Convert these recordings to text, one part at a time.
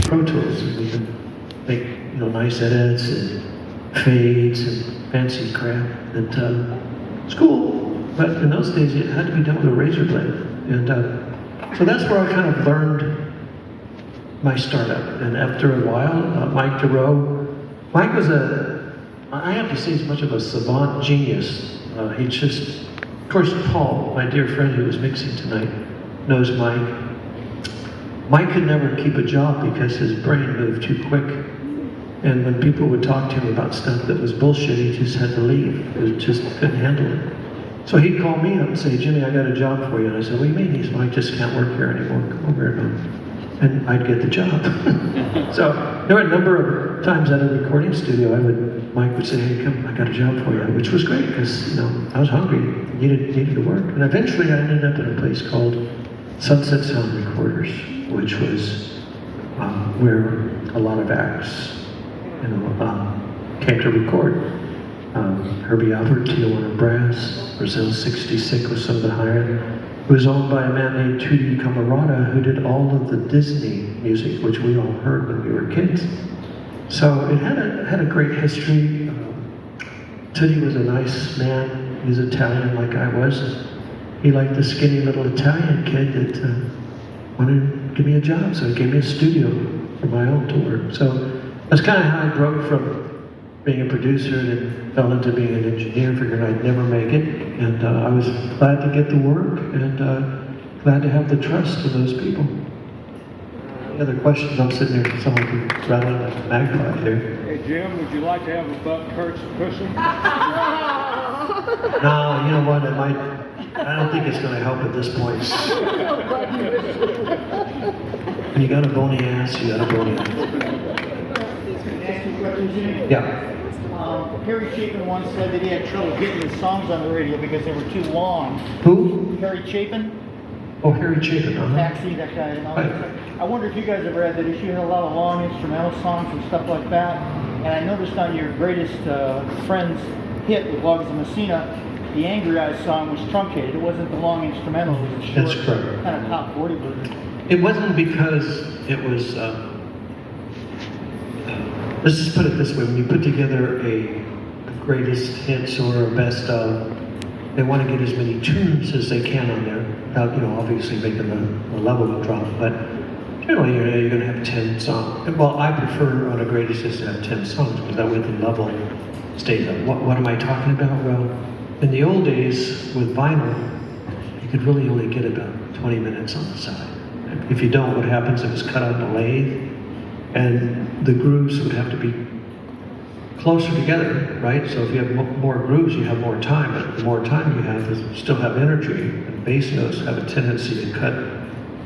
Pro Tools, and we could make, you know, nice edits and fades and fancy crap. And it's cool, but in those days it had to be done with a razor blade. And so that's where I kind of learned my startup. And after a while, Mike Mike was I have to say, he's much of a savant genius. He just, of course, Paul, my dear friend who was mixing tonight, knows Mike. Mike could never keep a job because his brain moved too quick. And when people would talk to him about stuff that was bullshit, he just had to leave. He just couldn't handle it. So he'd call me up and say, Jimmy, I got a job for you. And I said, what do you mean? He said, well, I just can't work here anymore. Come over here. And I'd get the job. So there were a number of times at a recording studio, Mike would say, hey, come, I got a job for you, which was great because, you know, I was hungry, needed to work. And eventually I ended up in a place called Sunset Sound Recorders, which was where a lot of acts, you know, came to record. Herbie Albert, Tijuana Brass, Brazil 66 was some of the higher. It was owned by a man named Tutti Camarada who did all of the Disney music, which we all heard when we were kids. So it had a great history. Tutti was a nice man. He was Italian like I was. He liked the skinny little Italian kid that wanted to give me a job, so he gave me a studio for my own to work. So that's kind of how I broke from being a producer and fell into being an engineer, figuring I'd never make it. And I was glad to get the work and glad to have the trust of those people. Any other questions? I'm sitting there, someone could rattle like a magpie there. Hey Jim, would you like to have a butt cushion? No, you know what, I don't think it's going to help at this point. When you got a bony ass, you got a bony ass. Yeah. Harry Chapin once said that he had trouble getting his songs on the radio because they were too long. Who? Harry Chapin. Oh, Harry Chapin, Taxi, that guy. And all right. that. I wonder if you guys ever had that issue. You had a lot of long instrumental songs and stuff like that. And I noticed on your greatest friend's hit with Logs of Messina, the Angry Eyes song was truncated. It wasn't the long instrumental. It was a short, that's correct. kind of top 40 version. It wasn't because it was. Let's just put it this way: when you put together a greatest hits or a best of, they want to get as many tunes as they can on there, without, you know, obviously making the level drop. But generally, you're going to have 10 songs. Well, I prefer on a greatest hits to have 10 songs because that way the level stays up. What am I talking about? Well, in the old days with vinyl, you could really only get about 20 minutes on the side. If you don't, what happens? It was cut on the lathe, and the grooves would have to be closer together, right? So if you have more grooves, you have more time, but the more time you have, you still have energy, and bass notes have a tendency to cut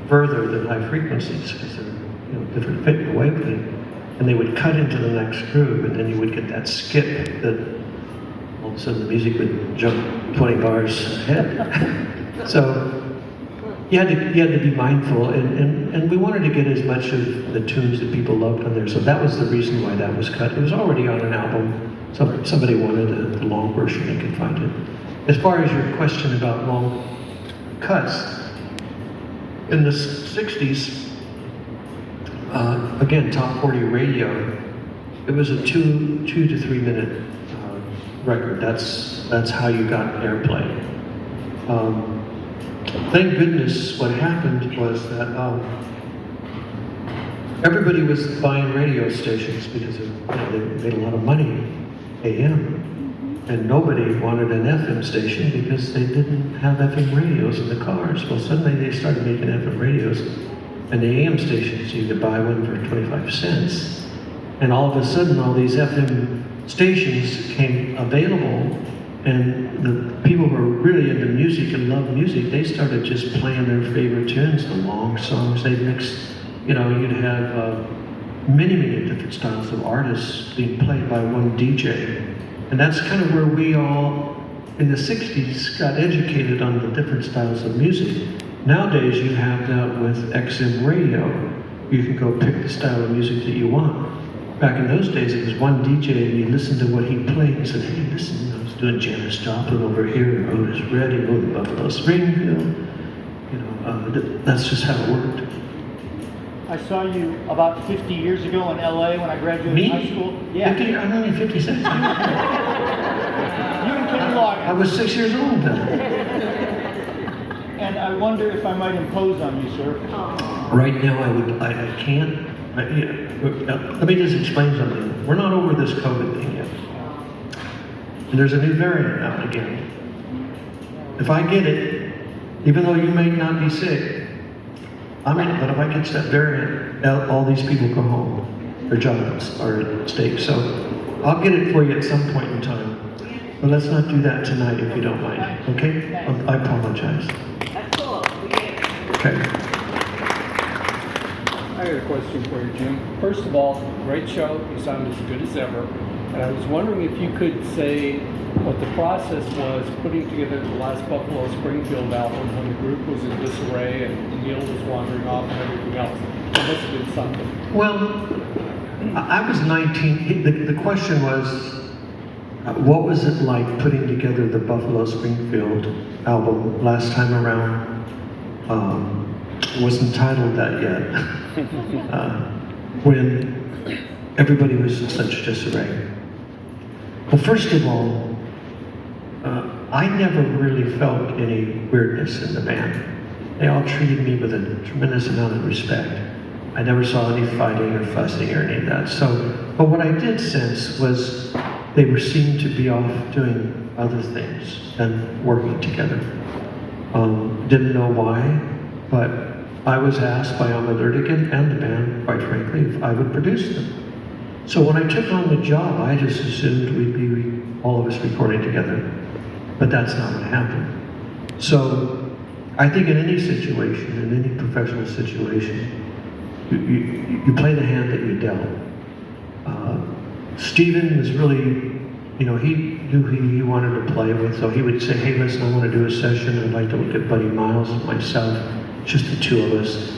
further than high frequencies because they're, you know, different fit and wavelength, and they would cut into the next groove, and then you would get that skip that all of a sudden the music would jump 20 bars ahead. So you had to be mindful, and we wanted to get as much of the tunes that people loved on there, so that was the reason why that was cut. It was already on an album, so somebody wanted the long version, they could find it. As far as your question about long cuts, in the 60s, again, top 40 radio, it was a 2 to 3 minute record. That's how you got airplay. Thank goodness what happened was that everybody was buying radio stations because of, you know, they made a lot of money, AM, and nobody wanted an FM station because they didn't have FM radios in the cars. Well, suddenly they started making FM radios, and the AM stations, you could buy one for 25 cents. And all of a sudden, all these FM stations became available, and the people who were really into music and loved music, they started just playing their favorite tunes, the long songs they mixed. You know, you'd have many different styles of artists being played by one DJ. And that's kind of where we all, in the 60s, got educated on the different styles of music. Nowadays, you have that with XM radio. You can go pick the style of music that you want. Back in those days, it was one DJ, and you listened to what he played and said, hey, listen, I was doing Janis Joplin over here, Otis Redding, Buffalo Springfield. You know, that's just how it worked. I saw you about 50 years ago in LA when I graduated Me? high school. Yeah. 50, I'm only 56. You and Kenny I Loggins. was 6 years old then. And I wonder if I might impose on you, sir. Right now, I can't. Let me just explain something. We're not over this COVID thing yet. And there's a new variant out again. If I get it, even though you may not be sick, but if I catch that variant, all these people go home. Their jobs are at stake. So I'll get it for you at some point in time. But let's not do that tonight if you don't mind. Okay? I apologize. That's cool. We get it. Okay. I got a question for you, Jim. First of all, great show. You sound as good as ever. And I was wondering if you could say what the process was putting together the last Buffalo Springfield album when the group was in disarray and Neil was wandering off and everything else. It must have been something. Well, I was 19. The question was, what was it like putting together the Buffalo Springfield album last time around? Wasn't titled that yet. When everybody was in such disarray. Well, first of all, I never really felt any weirdness in the band. They all treated me with a tremendous amount of respect. I never saw any fighting or fussing or any of that. But what I did sense was they were seen to be off doing other things than working together. Didn't know why, but I was asked by Ahmed Erdogan and the band, quite frankly, if I would produce them. So when I took on the job, I just assumed we'd be all of us recording together. But that's not what happened. So I think in any situation, in any professional situation, you play the hand that you dealt. Stephen was really, he knew who he wanted to play with, so he would say, hey, listen, I want to do a session. I'd like to look at Buddy Miles and myself, just the two of us.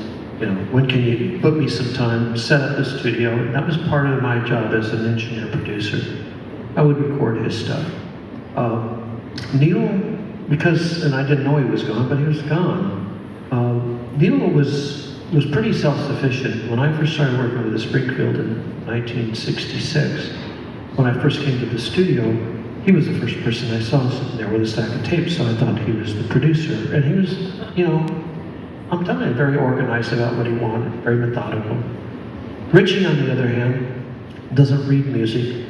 When can you book me some time, set up the studio? That was part of my job as an engineer producer. I would record his stuff. Neil, and I didn't know he was gone, but he was gone. Neil was pretty self-sufficient. When I first started working with the Springfield in 1966, when I first came to the studio, he was the first person I saw sitting there with a stack of tapes, so I thought he was the producer. And he was, I'm telling you, very organized about what he wanted, very methodical. Richie, on the other hand, doesn't read music.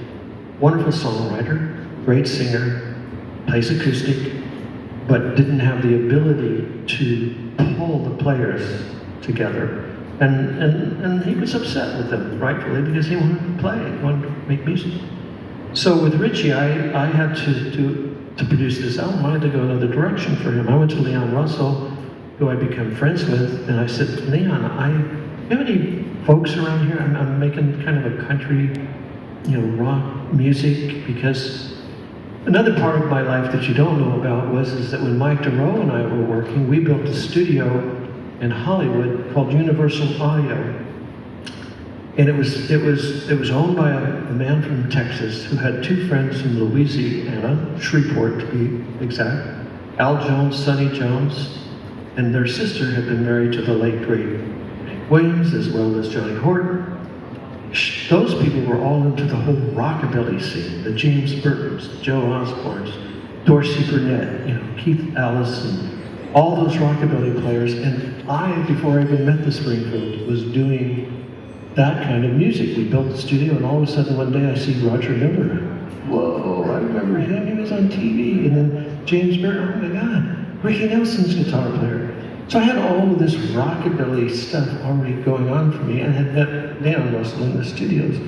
Wonderful songwriter, great singer, plays acoustic, but didn't have the ability to pull the players together. And he was upset with them, rightfully, because he wanted to play, he wanted to make music. So with Richie, I had to produce this album. I had to go another direction for him. I went to Leon Russell, who I became friends with, and I said, Leon, you have any folks around here? I'm making kind of a country, rock music, because another part of my life that you don't know about is that when Mike DeRoe and I were working, we built a studio in Hollywood called Universal Audio. And it was owned by a man from Texas who had two friends from Louisiana, Shreveport to be exact, Al Jones, Sonny Jones, and their sister had been married to the late great Hank Williams, as well as Johnny Horton. Those people were all into the whole rockabilly scene, the James Burtons, the Joe Osbornes, Dorsey Burnett, Keith Allison, all those rockabilly players. And I, before I even met the Springfield, was doing that kind of music. We built the studio, and all of a sudden one day I see Roger Miller. Whoa, I remember him, he was on TV. And then James Burton, oh my God, Ricky Nelson's guitar player. So I had all of this rockabilly stuff already going on for me, and had met Leon Russell in the studios.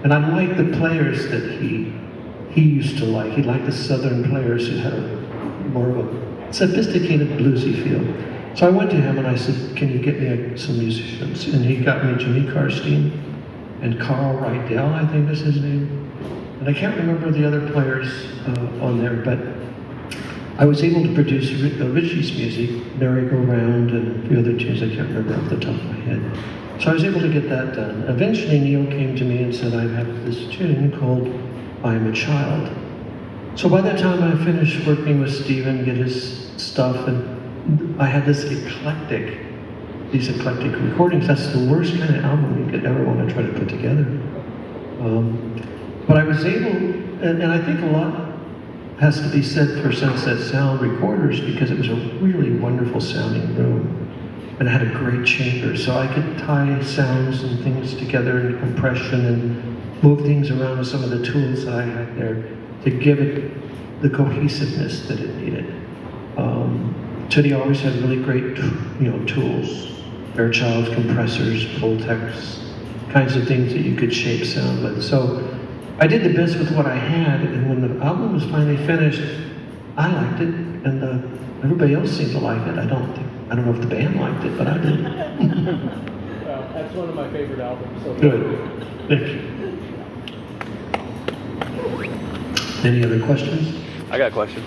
And I liked the players that he used to like. He liked the Southern players who had more of a sophisticated bluesy feel. So I went to him and I said, can you get me some musicians? And he got me Jimmy Karstein and Carl Rydell, I think is his name. And I can't remember the other players on there, but I was able to produce Richie's music, Merry Go Round, and a few other tunes I can't remember off the top of my head. So I was able to get that done. Eventually Neil came to me and said, I have this tune called I Am a Child. So by that time I finished working with Stephen, get his stuff, and I had this eclectic these eclectic recordings, that's the worst kind of album you could ever want to try to put together. But I was able, and I think a lot has to be said for Sunset Sound recorders, because it was a really wonderful sounding room. And it had a great chamber, so I could tie sounds and things together and compression and move things around with some of the tools that I had there to give it the cohesiveness that it needed. Tootie always had really great, tools, Fairchild compressors, Pultecs, kinds of things that you could shape sound with. So I did the best with what I had, and when the album was finally finished, I liked it, and everybody else seemed to like it. I don't know if the band liked it, but I did. That's one of my favorite albums. So Good. Thank you. Any other questions? I got a question.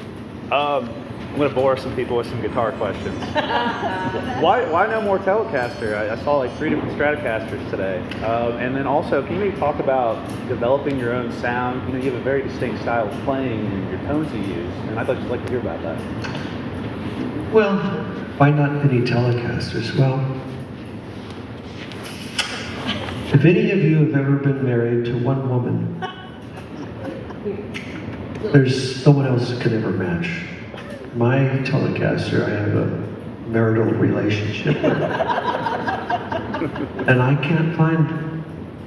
I'm going to bore some people with some guitar questions. Why no more Telecaster? I saw like 3 different Stratocasters today. And then also, can you maybe talk about developing your own sound? You have a very distinct style of playing and your tones you use, and I'd just like to hear about that. Well, why not any Telecasters? Well, if any of you have ever been married to one woman, there's no one else that could ever match. My Telecaster, I have a marital relationship with. And I can't find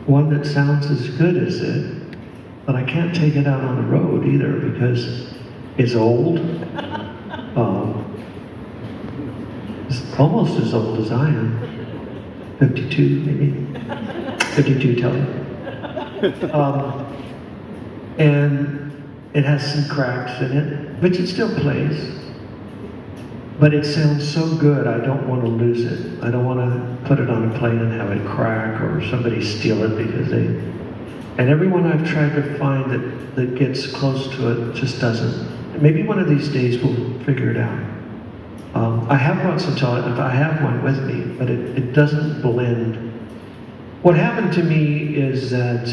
one that sounds as good as it, but I can't take it out on the road either because it's old. It's almost as old as I am. 52 maybe. 52 Tele. And it has some cracks in it, but it still plays. But it sounds so good, I don't want to lose it. I don't want to put it on a plane and have it crack or somebody steal it because they... And everyone I've tried to find that gets close to it just doesn't. Maybe one of these days we'll figure it out. I have brought some I have one with me, but it doesn't blend. What happened to me is that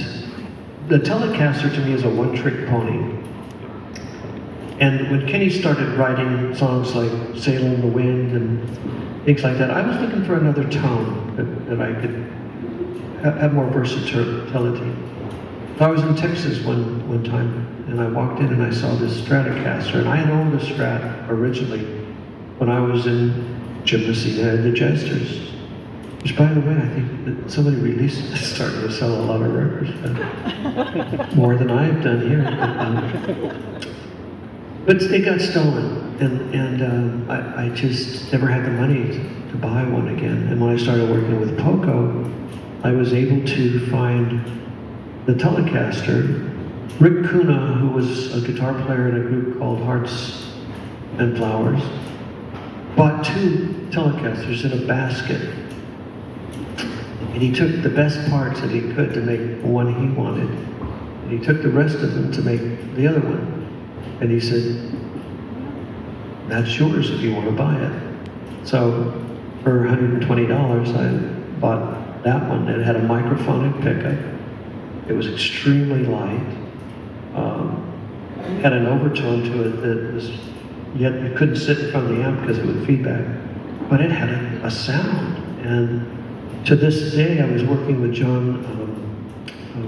the Telecaster to me is a one-trick pony. And when Kenny started writing songs like Sail in the Wind and things like that, I was looking for another tone that I could have more versatility. So I was in Texas one time, and I walked in and I saw this Stratocaster, and I had owned a Strat originally when I was in Jim Messina and the Jesters. Which, by the way, I think that somebody released it, starting to sell a lot of records, more than I have done here. But it got stolen, and I just never had the money to buy one again. And when I started working with Poco, I was able to find the Telecaster. Rick Kuna, who was a guitar player in a group called Hearts and Flowers, bought 2 Telecasters in a basket. And he took the best parts that he could to make the one he wanted. And he took the rest of them to make the other one. And he said, that's yours if you want to buy it. So for $120, I bought that one. It had a microphonic pickup. It was extremely light. Had an overtone to it that was, yet you couldn't sit in front of the amp because it would feedback. But it had a sound. And to this day, I was working with John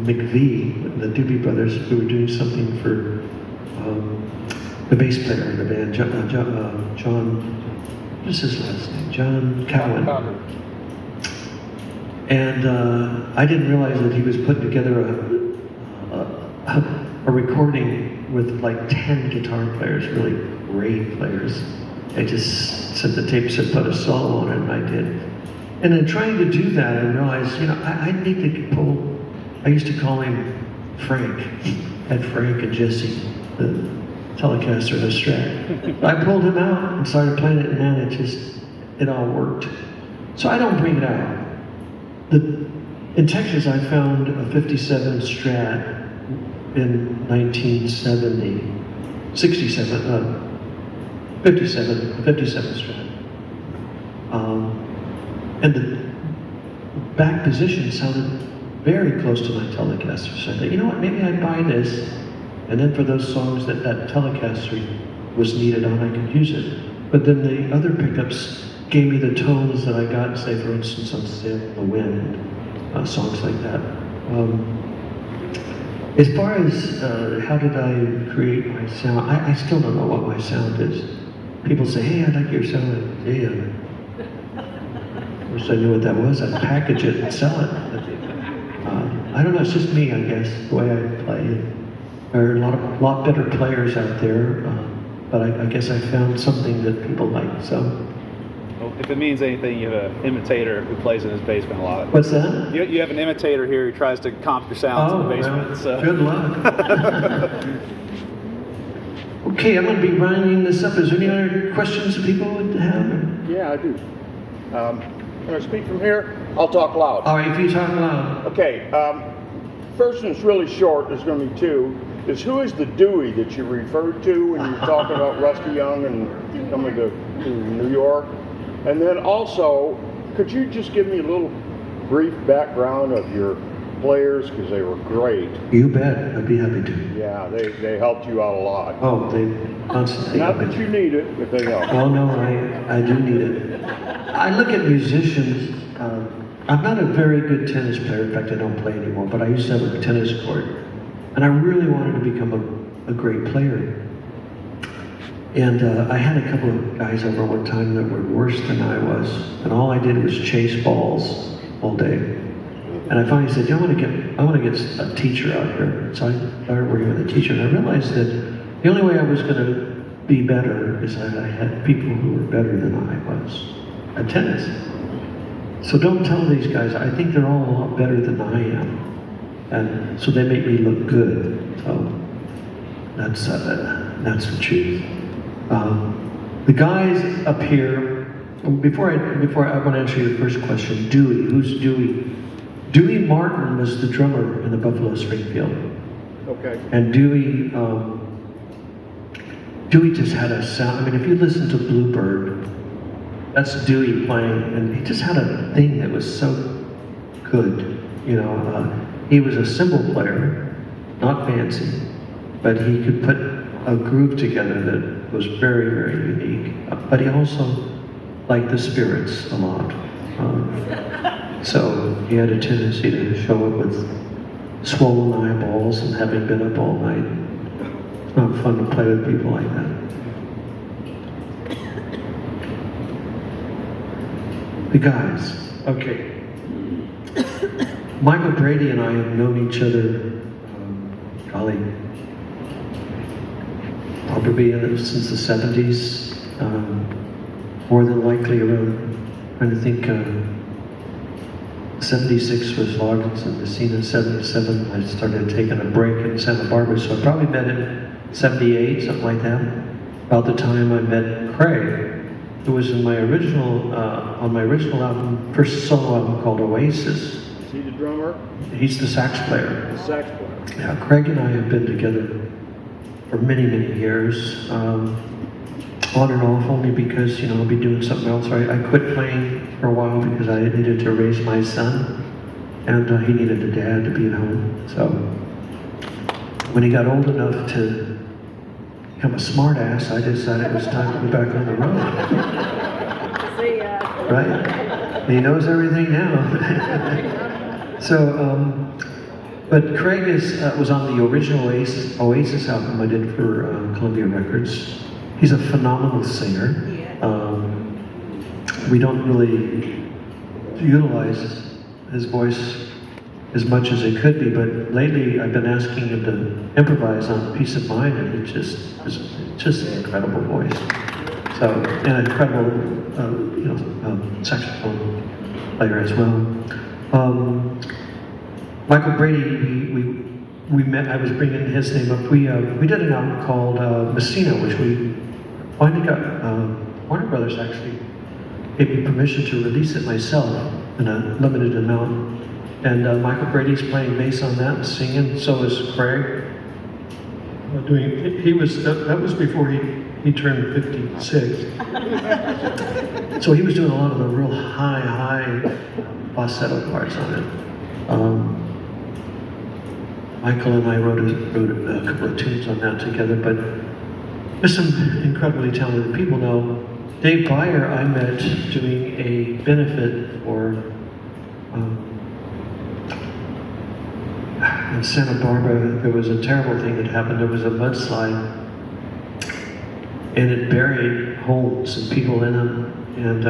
McVie, the Doobie Brothers, who were doing something for the bass player in the band, John, what's his last name? John Cowan. And I didn't realize that he was putting together a recording with like 10 guitar players, really great players. I just sent the tape, said put a solo on it, and I did. And in trying to do that, I realized, I need to pull, I used to call him Frank, had Frank and Jesse, the Telecaster and a Strat. I pulled him out and started playing it, and man, it all worked. So I don't bring it out. In Texas, I found a 57 Strat in 1970, 57 Strat. And the back position sounded very close to my Telecaster. So I thought, you know what, maybe I'd buy this, and then for those songs that Telecaster was needed on, I could use it. But then the other pickups gave me the tones that I got, say for instance on Sail in the Wind, songs like that. As far as how did I create my sound, I still don't know what my sound is. People say, hey, I like your sound. Hey, wish I knew what that was. I'd package it and sell it. I don't know, it's just me, I guess, the way I play. There are a lot better players out there, but I guess I found something that people like, so. Well, if it means anything, you have an imitator who plays in his basement a lot. What's that? You have an imitator here who tries to comp your sounds in the basement. Well, So. good luck. Okay, I'm going to be winding this up. Is there any other questions people would have? Yeah, I do. Can I speak from here? I'll talk loud. All right, if you talk loud. Okay, first one's really short, there's going to be two. Is who is the Dewey that you referred to when you were talking about Rusty Young and coming to New York? And then also, could you just give me a little brief background of your players, because they were great. You bet, I'd be happy to. Yeah, they helped you out a lot. Oh, they constantly Not help that me. you need it, but they help. Well, no, I do need it. I look at musicians. I'm not a very good tennis player. In fact, I don't play anymore, but I used to have a tennis court. And I really wanted to become a great player. And I had a couple of guys over one time that were worse than I was. And all I did was chase balls all day. And I finally said, I want to get a teacher out here. So I started working with a teacher. And I realized that the only way I was going to be better is that I had people who were better than I was at tennis. So don't tell these guys, I think they're all a lot better than I am. And so they make me look good. So that's the truth. The guys up here, before I want to answer your first question, Dewey, who's Dewey? Dewey Martin was the drummer in the Buffalo Springfield. Okay. And Dewey just had a sound. I mean, if you listen to Bluebird, that's Dewey playing, and he just had a thing that was so good. You know, he was a cymbal player, not fancy, but he could put a groove together that was very, very unique. But he also liked the spirits a lot. So he had a tendency to show up with swollen eyeballs, and having been up all night, it's not fun to play with people like that. The guys, okay. Michael Brady and I have known each other, golly, probably since the 70s, more than likely around, trying to think, 76 was Loggins and Messina. 77, I started taking a break in Santa Barbara, so I probably met in 78, something like that. About the time I met Craig, who was in my original, on my original album, first solo album called Oasis. Is he the drummer? He's the sax player. The sax player. Yeah, Craig and I have been together for many, many years, on and off, only because, you know, I'll be doing something else. I quit playing for a while because I needed to raise my son, and he needed a dad to be at home. So when he got old enough to become a smart ass, I decided it was time to go back on the road. See ya. Right? He knows everything now. So, but Craig was on the original Oasis album I did for Columbia Records. He's a phenomenal singer. We don't really utilize his voice as much as it could be, but lately I've been asking him to improvise on Peace of Mind, and it's just an incredible voice. So, and an incredible, saxophone player as well. Michael Brady, we met. I was bringing his name up. We did an album called Messina, which we finally got. Warner Brothers actually gave me permission to release it myself in a limited amount. And Michael Brady's playing bass on that and singing. So is Craig. That was before he turned 56. So he was doing a lot of the real high falsetto parts on it. Michael and I wrote a couple of tunes on that together, but there's some incredibly talented people now. Dave Byer I met doing a benefit for in Santa Barbara. There was a terrible thing that happened. There was a mudslide, and it buried homes and people in them, and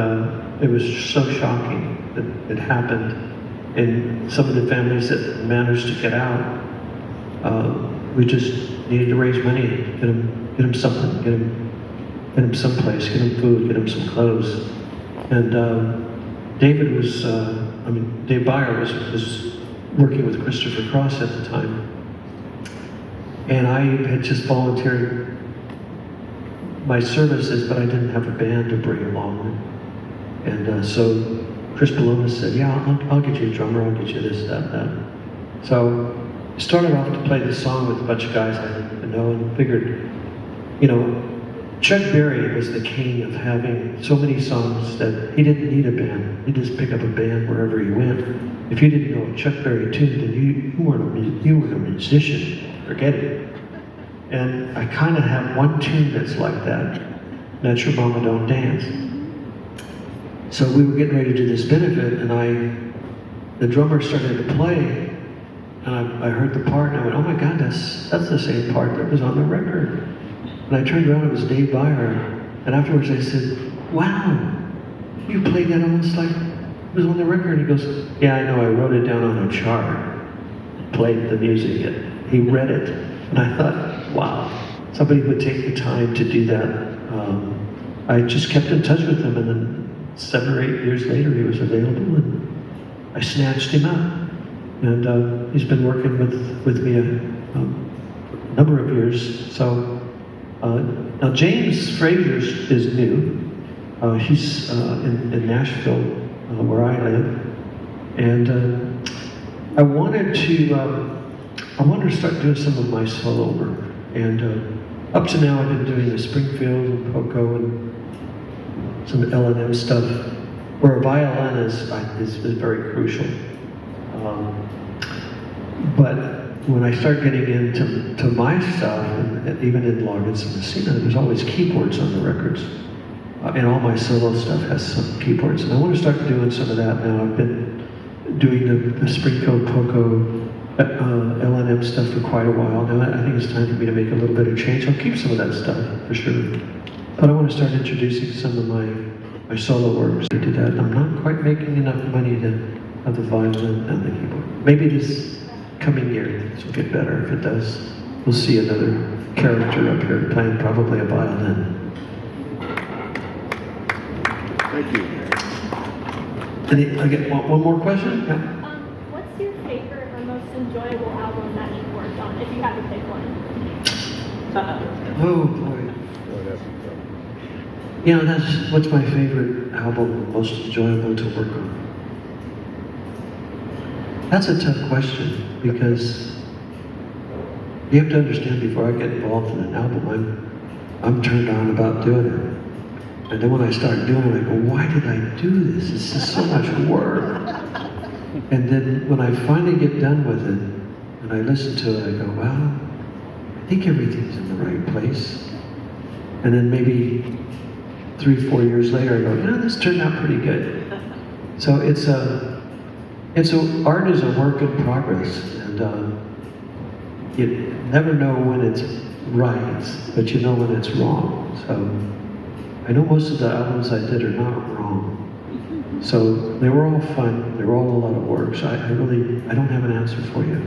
it was so shocking that it happened. And some of the families that managed to get out, we just needed to raise money, get them something, get them someplace, get them food, get them some clothes. And David was, Dave Byer was working with Christopher Cross at the time. And I had just volunteered my services, but I didn't have a band to bring along. And so Chris Bologna said, yeah, I'll get you a drummer, I'll get you this, that. So I started off to play the song with a bunch of guys I didn't know, and figured, Chuck Berry was the king of having so many songs that he didn't need a band. He'd just pick up a band wherever he went. If you didn't know a Chuck Berry tune, then you weren't a musician. Forget it. And I kind of have one tune that's like that. That's Your Mama Don't Dance. So we were getting ready to do this benefit, and the drummer started to play, and I heard the part, and I went, oh my God, that's the same part that was on the record. And I turned around, it was Dave Byer, and afterwards I said, wow, you played that almost like it was on the record. And he goes, yeah, I know, I wrote it down on a chart, played the music, and he read it. And I thought, wow, somebody would take the time to do that. I just kept in touch with him, and then 7 or 8 years later, he was available, and I snatched him up. And he's been working with me a number of years. So now James Frazier is new. He's in Nashville, where I live, and I wanted to start doing some of my solo work. And up to now, I've been doing the Springfield and Poco and some L&M stuff, where a violin is very crucial. But when I start getting into my stuff, and even in Loggins and Messina, there's always keyboards on the records. And all my solo stuff has some keyboards. And I want to start doing some of that now. I've been doing the Springfield Poco L&M stuff for quite a while now. I think it's time for me to make a little bit of change. I'll keep some of that stuff, for sure. But I want to start introducing some of my solo works to that. I'm not quite making enough money to have the violin and the keyboard. Maybe this coming year things will get better. If it does, we'll see another character up here playing probably a violin. Thank you. I get one more question? Yeah. What's your favorite or most enjoyable album that you've worked on, if you had to pick one? Oh boy. What's my favorite album, most enjoyable to work on? That's a tough question, because you have to understand, before I get involved in an album, I'm turned on about doing it. And then when I start doing it, I go, why did I do this? This is so much work. And then when I finally get done with it, and I listen to it, I go, well, I think everything's in the right place. And then maybe 3-4 years later, I go, this turned out pretty good. So art is a work in progress, and you never know when it's right, but you know when it's wrong. So I know most of the albums I did are not wrong. So they were all fun. They were all a lot of work. So I don't have an answer for you.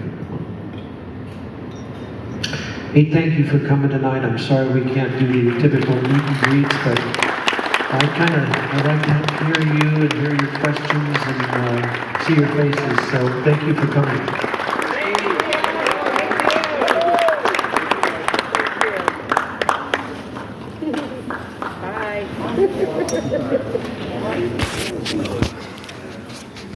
Hey, thank you for coming tonight. I'm sorry we can't do the typical meet and greets, but I'd like to hear you and hear your questions and see your faces. So thank you for coming. Bye.